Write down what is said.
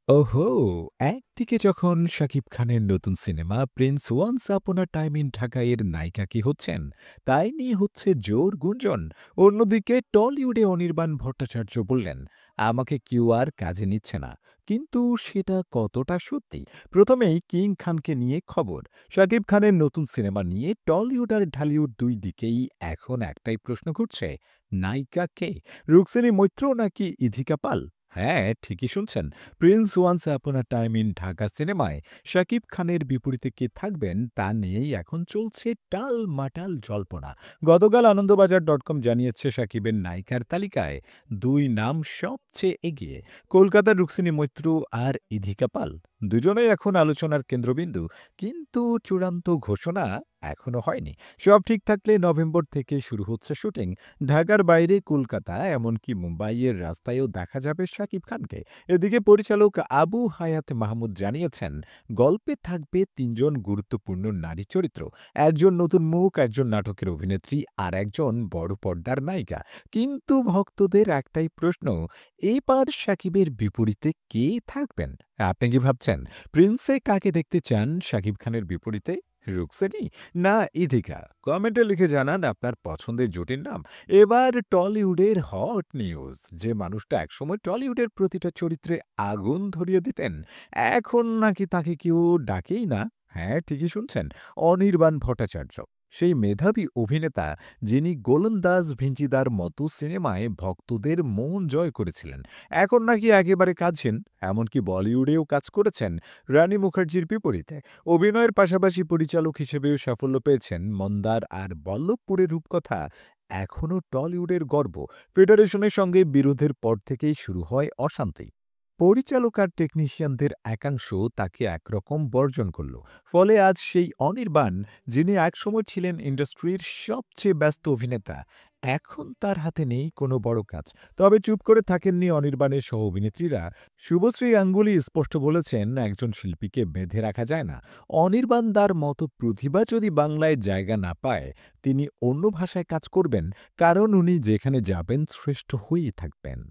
ওহো! একদিকে যখন শাকিব খানের নতুন cinema 'Prince once upon a time in Dhaka' এর নায়িকা কে হচ্ছেন, তাই নিয়ে হচ্ছে জোর গুঞ্জন। অন্যদিকে টলিউডে অনির্বাণ ভট্টাচার্য বললেন, "আমাকে কেউ আর কাজে নিচ্ছে না।" কিন্তু সেটা কতটা সত্যি? প্রথমেই কিং খানকে নিয়ে খবর। শাকিব খানের নতুন সিনেমা নিয়ে টলিউড আর ঢালিউড ২ দিকেই এখন একটাই প্রশ্ন ঘুরছে, নায়িকা কে? রুক্মিণী মৈত্র নাকি ইথিকা পাল? হ্যাঁ, ঠিকই শুনছেন। 'Prince once upon a time in Dhaka' সিনেমায় শাকিব খানের বিপরীতে কে থাকবেন তা নিয়েই এখন চলছে টালমাটাল জল্পনা। গতকাল আনন্দবাজার.com জানিয়েছে শাকিবের নায়িকার তালিকায় ২ নাম সবচেয়ে এগিয়ে। কলকাতার রুক্মিণী মৈত্র আর ইথিকা পাল। দুজনেই এখন আলোচনার কেন্দ্রবিন্দু। কিন্তু চূড়ান্ত ঘোষণা এখনো হয়নি। সব ঠিক থাকলে নভেম্বর থেকে শুরু হচ্ছে শুটিং। ঢাকার বাইরে কলকাতা এমনকি মুম্বাইয়ের রাস্তায়ও দেখা যাবে শাকিব খানকে। এদিকে পরিচালক আবু হায়াত মাহমুদ জানিয়েছেন, গল্পে থাকবে ৩ জন গুরুত্বপূর্ণ নারী চরিত্র। একজন নতুন মুখ, একজন নাটকের অভিনেত্রী আর একজন বড় পর্দার নায়িকা। কিন্তু ভক্তদের একটাই প্রশ্ন, এবার শাকিবের বিপরীতে কে থাকবেন? আপনি কি ভাবছেন? প্রিন্সে কাকে দেখতে চান শাকিব খানের বিপরীতে? রুক্মিণী না ইথিকা? কমেন্টে লিখে জানান আপনার পছন্দের জুটির নাম। এবার টলিউডের হট নিউজ, যে মানুষটা একসময় টলিউডের প্রতিটা চরিত্রে আগুন ধরিয়ে দিতেন, এখন নাকি তাকে কেউ ডাকেই না। হ্যাঁ, ঠিকই শুনছেন, অনির্বাণ ভট্টাচার্য। সেই মেধাবী অভিনেতা যিনি গোলন্দাজ ভিঞ্চিদার মতো সিনেমায় ভক্তদের মন জয় করেছিলেন, এখন নাকি একেবারে কাজছেন। এমনকি বলিউডেও কাজ করেছেন রানী মুখার্জির বিপরীতে। অভিনয়ের পাশাপাশি পরিচালক হিসেবেও সাফল্য পেয়েছেন। মন্দার আর বল্লভপুরের রূপকথা এখনও টলিউডের গর্ব। ফেডারেশনের সঙ্গে বিরোধের পর থেকেই শুরু হয় অশান্তি। পরিচালক আর টেকনিশিয়ানদের একাংশ তাকে একরকম বর্জন করল। ফলে আজ সেই অনির্বাণ, যিনি একসময় ছিলেন ইন্ডাস্ট্রির সবচেয়ে ব্যস্ত অভিনেতা, এখন তার হাতে নেই কোনো বড় কাজ। তবে চুপ করে থাকেননি অনির্বাণের সহ অভিনেত্রীরা। শুভশ্রী গাঙ্গুলি স্পষ্ট বলেছেন, একজন শিল্পীকে বেঁধে রাখা যায় না। অনির্বাণ দার মতো প্রতিভা যদি বাংলায় জায়গা না পায়, তিনি অন্য ভাষায় কাজ করবেন, কারণ উনি যেখানে যাবেন শ্রেষ্ঠ হয়েই থাকবেন।